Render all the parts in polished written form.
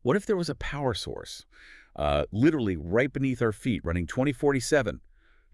What if there was a power source, literally right beneath our feet, running 20/47,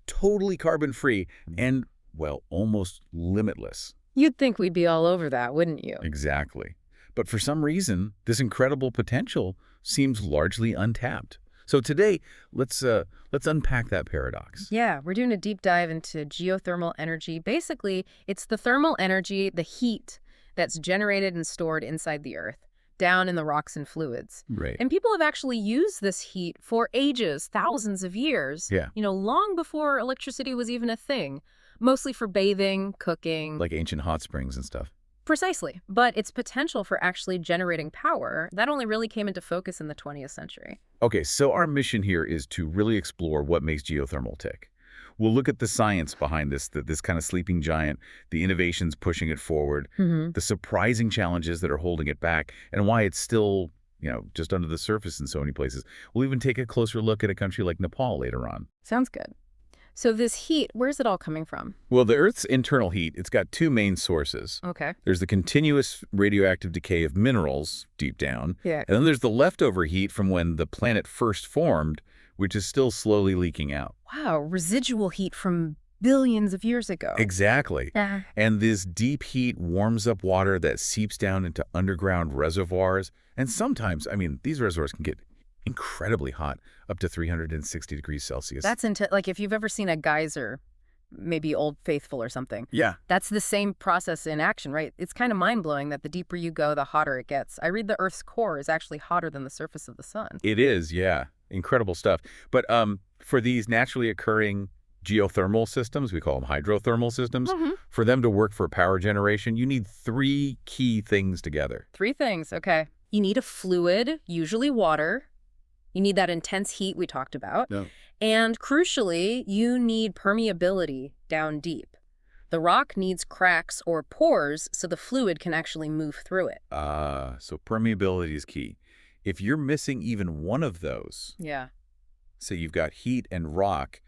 totally carbon-free and, well, almost limitless? You'd think we'd be all over that, wouldn't you? Exactly. But for some reason, this incredible potential seems largely untapped. So today, let's unpack that paradox. Yeah, we're doing a deep dive into geothermal energy. Basically, it's the thermal energy, the heat that's generated and stored inside the earth, down in the rocks and fluids. Right. And people have actually used this heat for ages, thousands of years, Yeah. long before electricity was even a thing, mostly for bathing, cooking. Like ancient hot springs and stuff. Precisely. But its potential for actually generating power, that only really came into focus in the 20th century. Okay, so our mission here is to really explore what makes geothermal tick. We'll look at the science behind this kind of sleeping giant, the innovations pushing it forward, the surprising challenges that are holding it back, and why it's still, just under the surface in so many places. We'll even take a closer look at a country like Nepal later on. Sounds good. So this heat, where's it all coming from? Well, the Earth's internal heat, it's got two main sources. Okay. There's the continuous radioactive decay of minerals deep down, Yeah. and then there's the leftover heat from when the planet first formed, which is still slowly leaking out. Wow, residual heat from billions of years ago. Exactly. Yeah. And this deep heat warms up water that seeps down into underground reservoirs. And sometimes, these reservoirs can get incredibly hot, up to 360 degrees Celsius. That's like if you've ever seen a geyser, maybe Old Faithful or something. Yeah. That's the same process in action, right? It's kind of mind-blowing that the deeper you go, the hotter it gets. I read the Earth's core is actually hotter than the surface of the sun. It is, yeah. Incredible stuff. But for these naturally occurring geothermal systems, we call them hydrothermal systems, for them to work for power generation, you need three key things together. Three things, okay. You need a fluid, usually water. You need that intense heat we talked about. No. And crucially, you need permeability down deep. The rock needs cracks or pores so the fluid can actually move through it. So permeability is key. If you're missing even one of those, Yeah. say you've got heat and rock,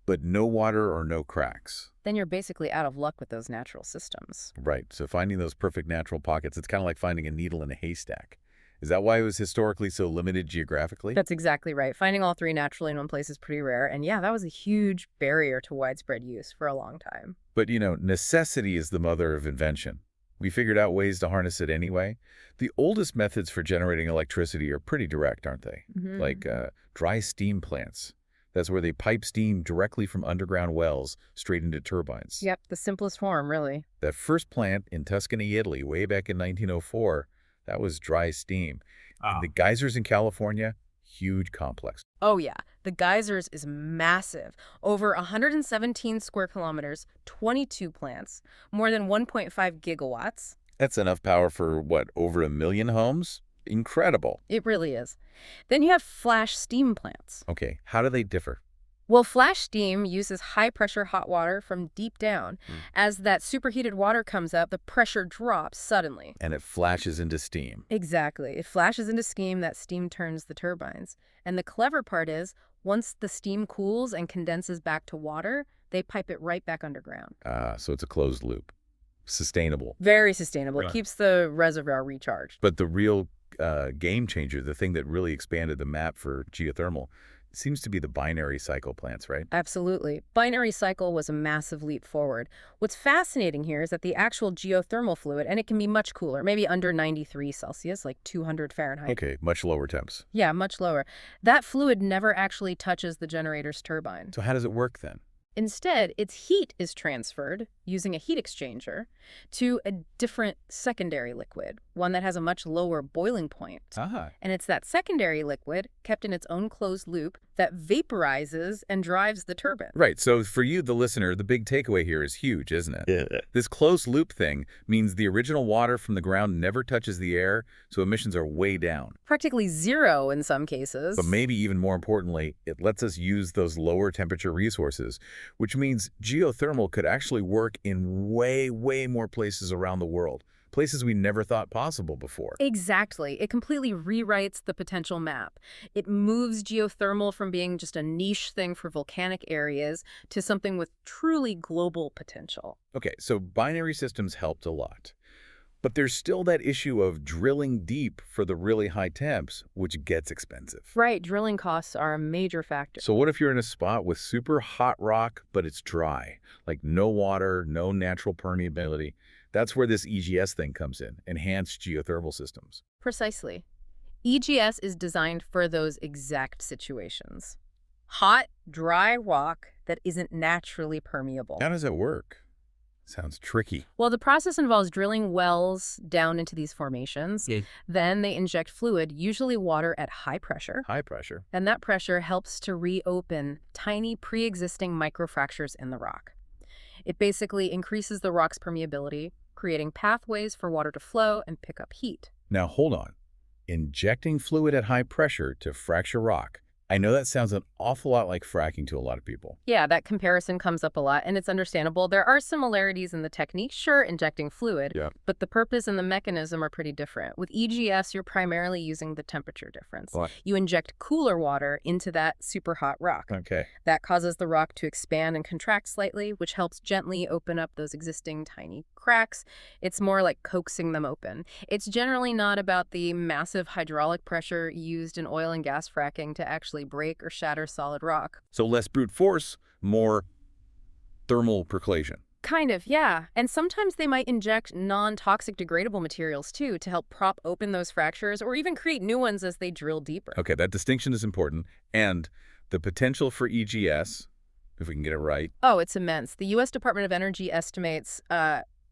but no water or no cracks. Then you're basically out of luck with those natural systems. Right. So finding those perfect natural pockets, it's kind of like finding a needle in a haystack. Is that why it was historically so limited geographically? That's exactly right. Finding all three naturally in one place is pretty rare. And yeah, that was a huge barrier to widespread use for a long time. But, necessity is the mother of invention. We figured out ways to harness it anyway. The oldest methods for generating electricity are pretty direct, aren't they? Like dry steam plants. That's where they pipe steam directly from underground wells straight into turbines. Yep, the simplest form, really. That first plant in Tuscany, Italy, way back in 1904, that was dry steam. And the geysers in California, huge complex. Oh yeah, the geysers is massive. Over 117 square kilometers, 22 plants, more than 1.5 gigawatts. That's enough power for, what, over 1 million homes? Incredible. It really is. Then you have flash steam plants. Okay, how do they differ? Well, flash steam uses high-pressure hot water from deep down. As that superheated water comes up, the pressure drops suddenly. And it flashes into steam. Exactly. It flashes into steam. That steam turns the turbines. And the clever part is, once the steam cools and condenses back to water, they pipe it right back underground. So it's a closed loop. Sustainable. Very sustainable. Right. It keeps the reservoir recharged. But the real game changer, the thing that really expanded the map for geothermal, seems to be the binary cycle plants, right? Absolutely. Binary cycle was a massive leap forward. What's fascinating here is that the actual geothermal fluid, and it can be much cooler, maybe under 93 Celsius, like 200 Fahrenheit. Okay, much lower temps. Yeah, much lower. That fluid never actually touches the generator's turbine. So how does it work then? Instead, its heat is transferred, using a heat exchanger, to a different secondary liquid, one that has a much lower boiling point. And it's that secondary liquid, kept in its own closed loop, that vaporizes and drives the turbine. Right, so for you, the listener, the big takeaway here is huge, isn't it? Yeah. This closed loop thing means the original water from the ground never touches the air, so emissions are way down. Practically zero in some cases. But maybe even more importantly, it lets us use those lower temperature resources, which means geothermal could actually work in way, way more places around the world. Places we never thought possible before. Exactly. It completely rewrites the potential map. It moves geothermal from being just a niche thing for volcanic areas to something with truly global potential. Okay, so binary systems helped a lot. But there's still that issue of drilling deep for the really high temps, which gets expensive. Right, drilling costs are a major factor. So what if you're in a spot with super hot rock, but it's dry? Like no water, no natural permeability. That's where this EGS thing comes in, enhanced geothermal systems. Precisely. EGS is designed for those exact situations. Hot, dry rock that isn't naturally permeable. How does that work? Sounds tricky. Well, the process involves drilling wells down into these formations. Yeah. Then they inject fluid, usually water at high pressure. High pressure. And that pressure helps to reopen tiny pre-existing microfractures in the rock. It basically increases the rock's permeability, creating pathways for water to flow and pick up heat. Now hold on. Injecting fluid at high pressure to fracture rock. I know that sounds an awful lot like fracking to a lot of people. Yeah, that comparison comes up a lot, and it's understandable. There are similarities in the technique, sure, injecting fluid, but the purpose and the mechanism are pretty different. With EGS, you're primarily using the temperature difference. What? You inject cooler water into that super hot rock. Okay. That causes the rock to expand and contract slightly, which helps gently open up those existing tiny cracks. It's more like coaxing them open. It's generally not about the massive hydraulic pressure used in oil and gas fracking to actually break or shatter solid rock. So less brute force, more thermal percolation. Kind of, yeah. And sometimes they might inject non-toxic degradable materials too to help prop open those fractures or even create new ones as they drill deeper. Okay, that distinction is important. And the potential for EGS, if we can get it right. Oh, it's immense. The U.S. Department of Energy estimates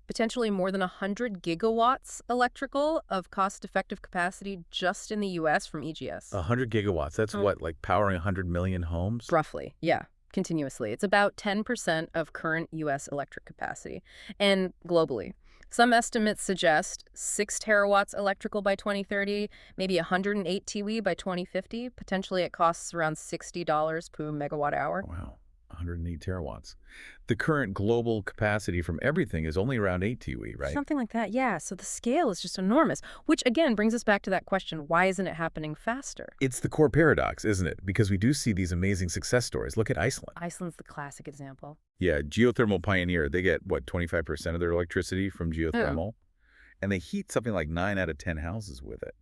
potentially more than 100 gigawatts electrical of cost-effective capacity just in the U.S. from EGS. 100 gigawatts. That's what, like powering 100 million homes? Roughly, yeah, continuously. It's about 10% of current U.S. electric capacity. And globally, some estimates suggest 6 terawatts electrical by 2030, maybe 108 TW by 2050. Potentially it costs around $60 per megawatt hour. Wow. 108 terawatts. The current global capacity from everything is only around 8 TW, right? Something like that, yeah. So the scale is just enormous, which again brings us back to that question, why isn't it happening faster? It's the core paradox, isn't it? Because we do see these amazing success stories. Look at Iceland. Iceland's the classic example. Yeah, geothermal pioneer. They get, what, 25% of their electricity from geothermal? And they heat something like 9 out of 10 houses with it.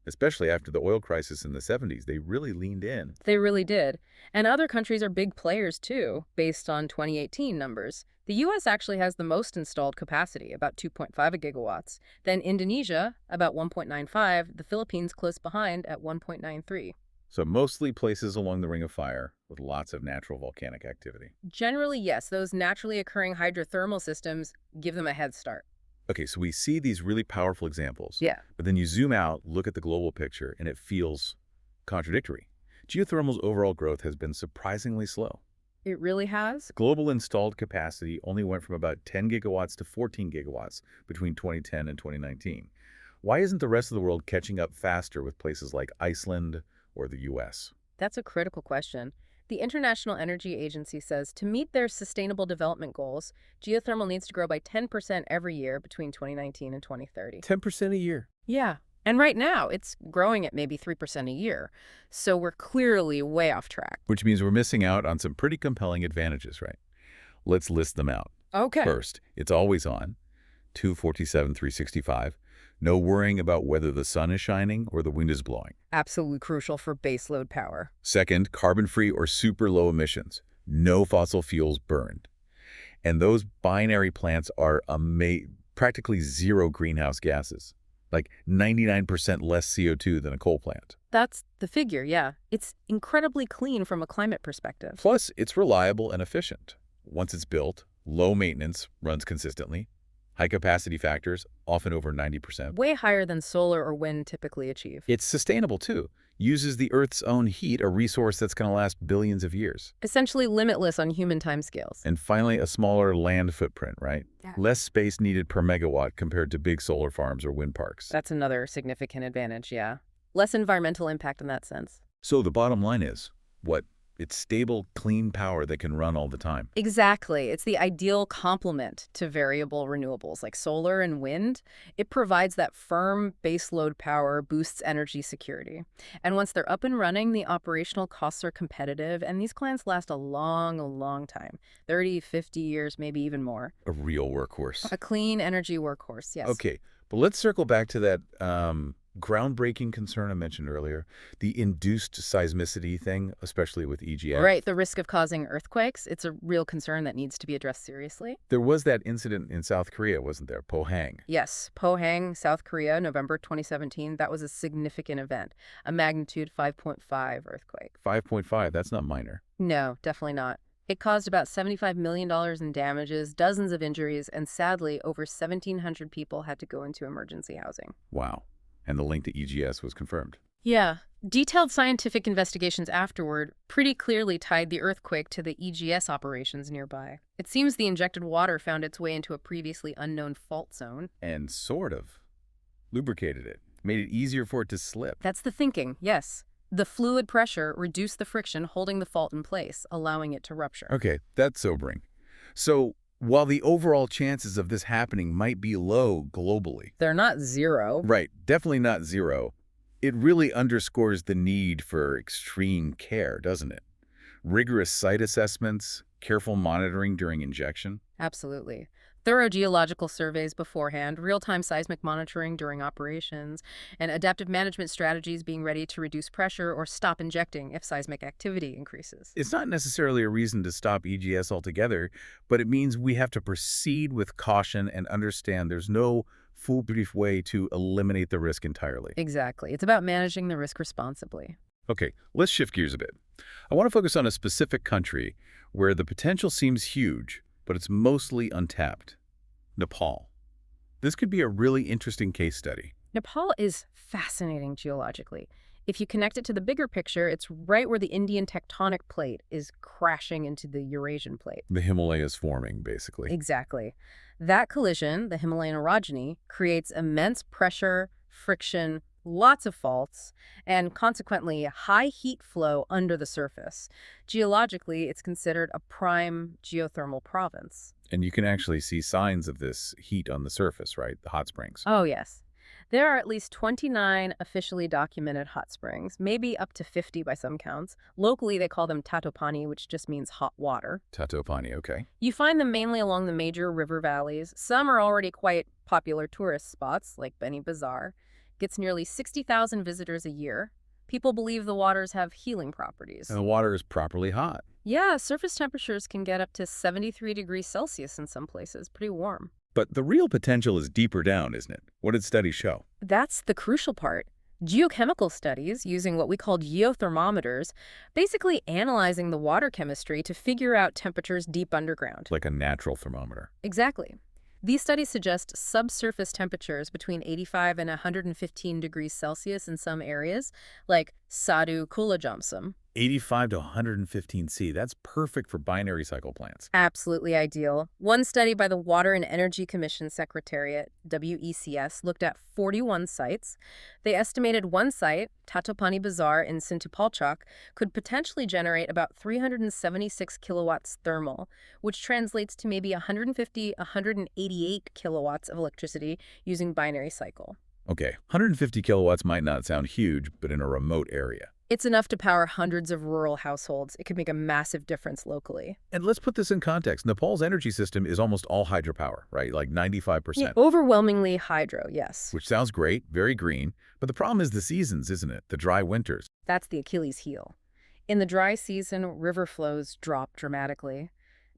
Especially after the oil crisis in the 70s, they really leaned in. They really did. And other countries are big players, too, based on 2018 numbers. The U.S. actually has the most installed capacity, about 2.5 gigawatts. Then Indonesia, about 1.95. The Philippines close behind at 1.93. So mostly places along the Ring of Fire with lots of natural volcanic activity. Generally, yes. Those naturally occurring hydrothermal systems give them a head start. Okay, so we see these really powerful examples. Yeah. But then you zoom out, look at the global picture, and it feels contradictory. Geothermal's overall growth has been surprisingly slow. It really has? Global installed capacity only went from about 10 gigawatts to 14 gigawatts between 2010 and 2019. Why isn't the rest of the world catching up faster with places like Iceland or the U.S.? That's a critical question. The International Energy Agency says to meet their sustainable development goals, geothermal needs to grow by 10% every year between 2019 and 2030. 10% a year? Yeah. And right now, it's growing at maybe 3% a year. So we're clearly way off track. Which means we're missing out on some pretty compelling advantages, right? Let's list them out. Okay. First, it's always on. 247, 365. No worrying about whether the sun is shining or the wind is blowing. Absolutely crucial for baseload power. Second, carbon-free or super low emissions. No fossil fuels burned. And those binary plants are practically zero greenhouse gases. Like 99% less CO2 than a coal plant. That's the figure, yeah. It's incredibly clean from a climate perspective. Plus, it's reliable and efficient. Once it's built, low maintenance, runs consistently. High capacity factors, often over 90%. Way higher than solar or wind typically achieve. It's sustainable, too. Uses the Earth's own heat, a resource that's going to last billions of years. Essentially limitless on human timescales. And finally, a smaller land footprint, right? Yeah. Less space needed per megawatt compared to big solar farms or wind parks. That's another significant advantage, yeah. Less environmental impact in that sense. So the bottom line is, what? It's stable, clean power that can run all the time. Exactly. It's the ideal complement to variable renewables like solar and wind. It provides that firm baseload power, boosts energy security. And once they're up and running, the operational costs are competitive, and these plants last a long time. 30, 50 years, maybe even more. A real workhorse. A clean energy workhorse, yes. Okay, But let's circle back to that groundbreaking concern I mentioned earlier, the induced seismicity thing, especially with EGF. Right, the risk of causing earthquakes, it's a real concern that needs to be addressed seriously. There was that incident in South Korea, wasn't there? Pohang. Yes, Pohang, South Korea, November 2017, that was a significant event, a magnitude 5.5 earthquake. 5.5, that's not minor. No, definitely not. It caused about $75 million in damages, dozens of injuries, and sadly, over 1,700 people had to go into emergency housing. Wow. And the link to EGS was confirmed. Yeah. Detailed scientific investigations afterward pretty clearly tied the earthquake to the EGS operations nearby. It seems the injected water found its way into a previously unknown fault zone. And sort of lubricated it, made it easier for it to slip. That's the thinking, yes. The fluid pressure reduced the friction holding the fault in place, allowing it to rupture. Okay, that's sobering. So, while the overall chances of this happening might be low globally. They're not zero. Right, definitely not zero. It really underscores the need for extreme care, doesn't it? Rigorous site assessments, careful monitoring during injection. Absolutely. Thorough geological surveys beforehand, real-time seismic monitoring during operations, and adaptive management strategies being ready to reduce pressure or stop injecting if seismic activity increases. It's not necessarily a reason to stop EGS altogether, but it means we have to proceed with caution and understand there's no foolproof way to eliminate the risk entirely. Exactly. It's about managing the risk responsibly. Okay, let's shift gears a bit. I want to focus on a specific country where the potential seems huge, but it's mostly untapped. Nepal. This could be a really interesting case study. Nepal is fascinating geologically. If you connect it to the bigger picture, it's right where the Indian tectonic plate is crashing into the Eurasian plate. The Himalayas forming, basically. Exactly. That collision, the Himalayan orogeny, creates immense pressure, friction, lots of faults, and consequently high heat flow under the surface. Geologically, it's considered a prime geothermal province. And you can actually see signs of this heat on the surface, right? The hot springs. Oh, yes. There are at least 29 officially documented hot springs, maybe up to 50 by some counts. Locally, they call them tatopani, which just means hot water. Tatopani, okay. You find them mainly along the major river valleys. Some are already quite popular tourist spots, like Beni Bazaar. Gets nearly 60,000 visitors a year. People believe the waters have healing properties. And the water is properly hot. Yeah, surface temperatures can get up to 73 degrees Celsius in some places. Pretty warm. But the real potential is deeper down, isn't it? What did studies show? That's the crucial part. Geochemical studies, using what we call geothermometers, basically analyzing the water chemistry to figure out temperatures deep underground. Like a natural thermometer. Exactly. These studies suggest subsurface temperatures between 85 and 115 degrees Celsius in some areas, like Sadu Kulajamsam. 85 to 115 C. That's perfect for binary cycle plants. Absolutely ideal. One study by the Water and Energy Commission Secretariat, WECS, looked at 41 sites. They estimated one site, Tatopani Bazaar in Sintupalchok, could potentially generate about 376 kilowatts thermal, which translates to maybe 188 kilowatts of electricity using binary cycle. Okay, 150 kilowatts might not sound huge, but in a remote area. It's enough to power hundreds of rural households. It could make a massive difference locally. And let's put this in context. Nepal's energy system is almost all hydropower, right? Like 95%. Yeah, overwhelmingly hydro, yes. Which sounds great, very green. But the problem is the seasons, isn't it? The dry winters. That's the Achilles heel. In the dry season, river flows drop dramatically.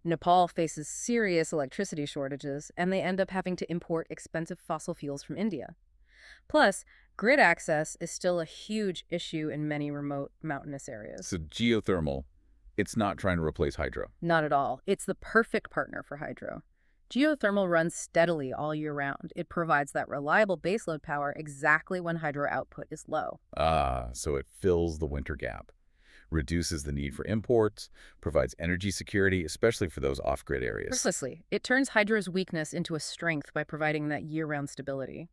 Nepal faces serious electricity shortages, and they end up having to import expensive fossil fuels from India. Plus, grid access is still a huge issue in many remote mountainous areas. So geothermal, it's not trying to replace hydro. Not at all. It's the perfect partner for hydro. Geothermal runs steadily all year round. It provides that reliable baseload power exactly when hydro output is low. So it fills the winter gap, reduces the need for imports, provides energy security, especially for those off-grid areas. Precisely. It turns hydro's weakness into a strength by providing that year-round stability.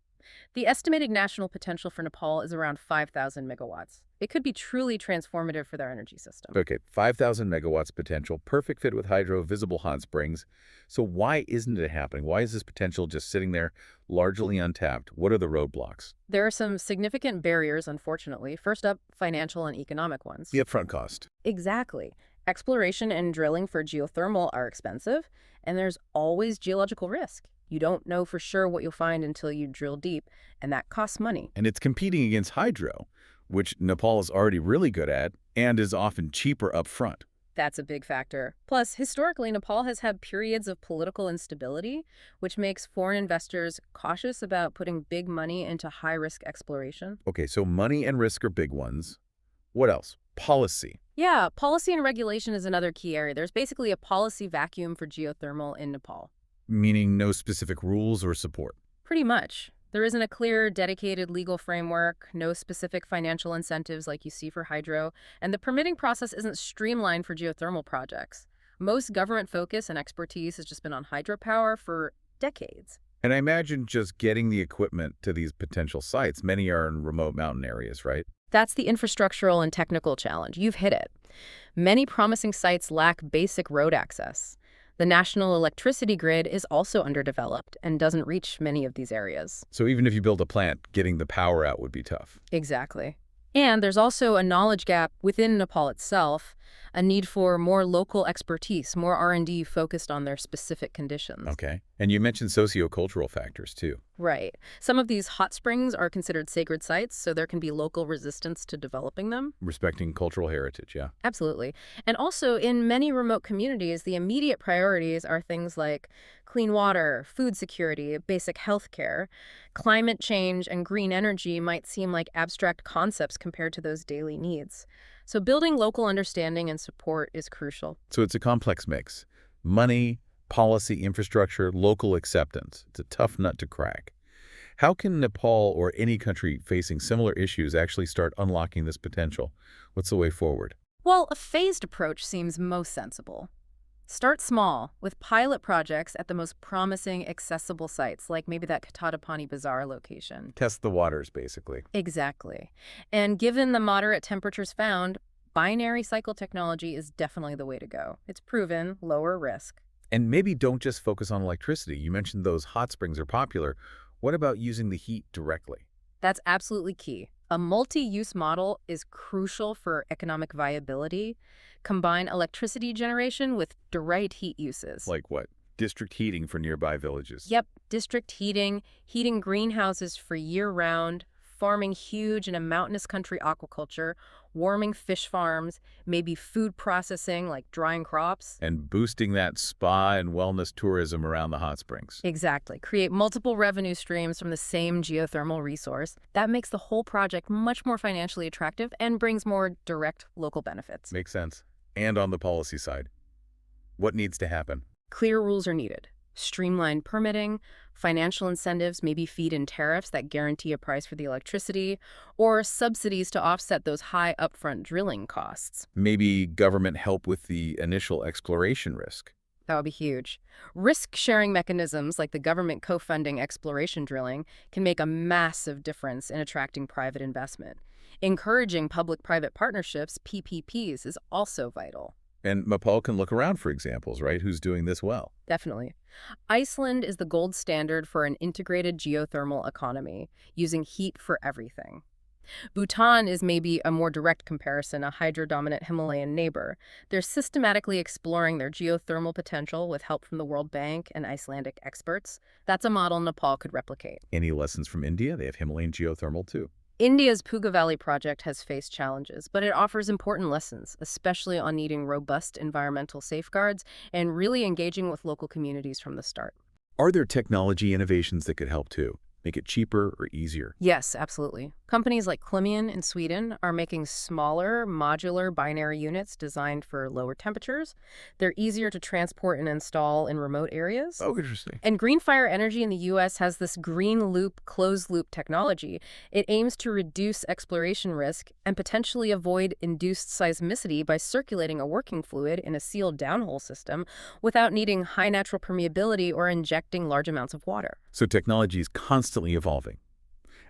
The estimated national potential for Nepal is around 5,000 megawatts. It could be truly transformative for their energy system. Okay, 5,000 megawatts potential, perfect fit with hydro, visible hot springs. So why isn't it happening? Why is this potential just sitting there largely untapped? What are the roadblocks? There are some significant barriers, unfortunately. First up, financial and economic ones. The upfront cost. Exactly. Exploration and drilling for geothermal are expensive, and there's always geological risk. You don't know for sure what you'll find until you drill deep, and that costs money. And it's competing against hydro, which Nepal is already really good at and is often cheaper up front. That's a big factor. Plus, historically, Nepal has had periods of political instability, which makes foreign investors cautious about putting big money into high-risk exploration. Okay, so money and risk are big ones. What else? Policy. Yeah, policy and regulation is another key area. There's basically a policy vacuum for geothermal in Nepal. Meaning no specific rules or support. Pretty much. There isn't a clear, dedicated legal framework, no specific financial incentives like you see for hydro, and the permitting process isn't streamlined for geothermal projects. Most government focus and expertise has just been on hydropower for decades. And I imagine just getting the equipment to these potential sites, many are in remote mountain areas, right? That's the infrastructural and technical challenge. You've hit it. Many promising sites lack basic road access. The national electricity grid is also underdeveloped and doesn't reach many of these areas. So even if you build a plant, getting the power out would be tough. Exactly. And there's also a knowledge gap within Nepal itself, a need for more local expertise, more R&D focused on their specific conditions. Okay. And you mentioned sociocultural factors, too. Right. Some of these hot springs are considered sacred sites, so there can be local resistance to developing them. Respecting cultural heritage, yeah. Absolutely. And also, in many remote communities, the immediate priorities are things like clean water, food security, basic health care. Climate change and green energy might seem like abstract concepts compared to those daily needs. So building local understanding and support is crucial. So it's a complex mix. Money, policy, infrastructure, local acceptance. It's a tough nut to crack. How can Nepal or any country facing similar issues actually start unlocking this potential? What's the way forward? Well, a phased approach seems most sensible. Start small, with pilot projects at the most promising, accessible sites, like maybe that Katatapani Bazaar location. Test the waters, basically. Exactly. And given the moderate temperatures found, binary cycle technology is definitely the way to go. It's proven, lower risk. And maybe don't just focus on electricity. You mentioned those hot springs are popular. What about using the heat directly? That's absolutely key. A multi-use model is crucial for economic viability. Combine electricity generation with direct heat uses. Like what? District heating for nearby villages. Yep, district heating, heating greenhouses for year-round, farming huge in a mountainous country aquaculture, warming fish farms, maybe food processing like drying crops. And boosting that spa and wellness tourism around the hot springs. Exactly. Create multiple revenue streams from the same geothermal resource. That makes the whole project much more financially attractive and brings more direct local benefits. Makes sense. And on the policy side, what needs to happen? Clear rules are needed. Streamlined permitting, financial incentives, maybe feed-in tariffs that guarantee a price for the electricity, or subsidies to offset those high upfront drilling costs. Maybe government help with the initial exploration risk. That would be huge. Risk-sharing mechanisms like the government co-funding exploration drilling can make a massive difference in attracting private investment. Encouraging public-private partnerships, PPPs, is also vital. And Nepal can look around for examples, right? Who's doing this well? Definitely. Iceland is the gold standard for an integrated geothermal economy, using heat for everything. Bhutan is maybe a more direct comparison, a hydro-dominant Himalayan neighbor. They're systematically exploring their geothermal potential with help from the World Bank and Icelandic experts. That's a model Nepal could replicate. Any lessons from India? They have Himalayan geothermal too. India's Puga Valley project has faced challenges, but it offers important lessons, especially on needing robust environmental safeguards and really engaging with local communities from the start. Are there technology innovations that could help too? Make it cheaper or easier? Yes, absolutely. Companies like Klimian in Sweden are making smaller, modular binary units designed for lower temperatures. They're easier to transport and install in remote areas. Oh, interesting. And Greenfire Energy in the U.S. has this green loop, closed loop technology. It aims to reduce exploration risk and potentially avoid induced seismicity by circulating a working fluid in a sealed downhole system without needing high natural permeability or injecting large amounts of water. So technology is constantly evolving,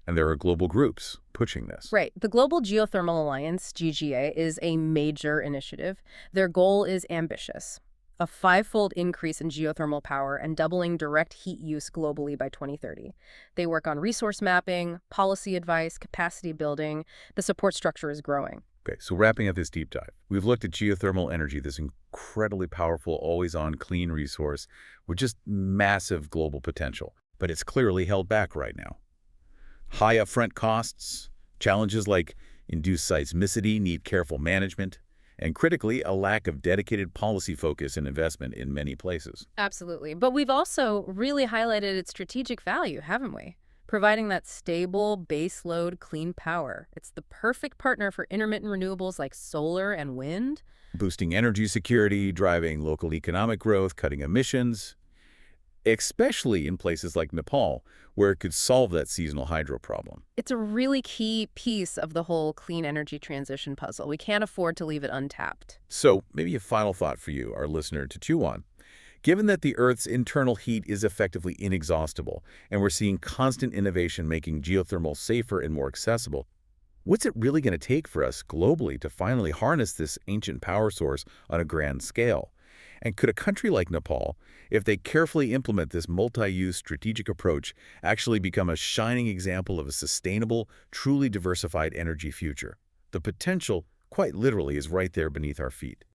and there are global groups pushing this. Right. The Global Geothermal Alliance, GGA, is a major initiative. Their goal is ambitious: a 5-fold increase in geothermal power and doubling direct heat use globally by 2030. They work on resource mapping, policy advice, capacity building. The support structure is growing. Okay, so wrapping up this deep dive, we've looked at geothermal energy, this incredibly powerful, always-on clean resource with just massive global potential. But it's clearly held back right now. High upfront costs, challenges like induced seismicity need careful management, and critically, a lack of dedicated policy focus and investment in many places. Absolutely. But we've also really highlighted its strategic value, haven't we? Providing that stable, baseload, clean power. It's the perfect partner for intermittent renewables like solar and wind. Boosting energy security, driving local economic growth, cutting emissions, especially in places like Nepal, where it could solve that seasonal hydro problem. It's a really key piece of the whole clean energy transition puzzle. We can't afford to leave it untapped. So, maybe a final thought for you, our listener, to chew on. Given that the Earth's internal heat is effectively inexhaustible, and we're seeing constant innovation making geothermal safer and more accessible, what's it really going to take for us globally to finally harness this ancient power source on a grand scale? And could a country like Nepal, if they carefully implement this multi-use strategic approach, actually become a shining example of a sustainable, truly diversified energy future? The potential, quite literally, is right there beneath our feet.